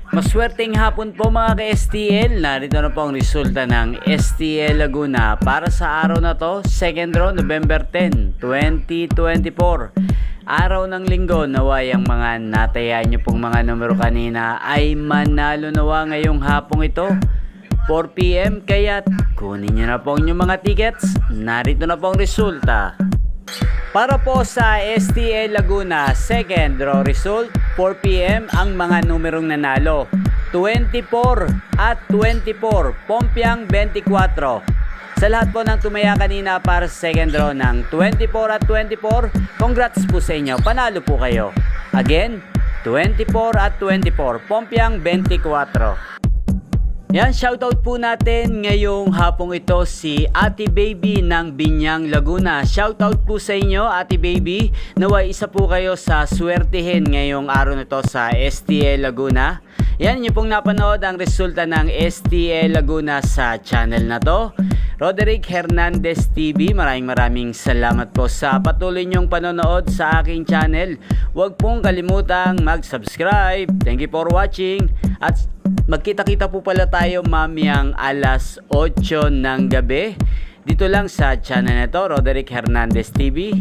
Maswerteng hapon po mga ka-STL. Narito na po ang resulta ng STL Laguna para sa araw na to, second row, November 10, 2024. Araw ng linggo, naway ang mga natayaan nyo pong mga numero kanina ay manalo nawa ngayong hapong ito, 4 PM. Kaya kunin nyo na po ang inyong mga tickets. Narito na po ang resulta. Para po sa STL Laguna, second draw result, 4 PM ang mga numerong nanalo. 24 at 24, Pompiang 24. Sa lahat po ng tumaya kanina para sa second draw ng 24 at 24, congrats po sa inyo, panalo po kayo. Again, 24 at 24, Pompiang 24. Yan, shoutout po natin ngayong hapong ito si Ate Baby ng Binyang Laguna. Shoutout po sa inyo Ate Baby. Naway isa po kayo sa swertihin ngayong araw nito sa STL Laguna. Yan, yung pong napanood ang resulta ng STL Laguna sa channel na to. Roderick Hernandez TV, maraming salamat po sa patuloy niyong panonood sa aking channel. Huwag pong kalimutang mag-subscribe. Thank you for watching. At magkita-kita po pala tayo mamayang alas 8 ng gabi. Dito lang sa channel na to, Roderick Hernandez TV.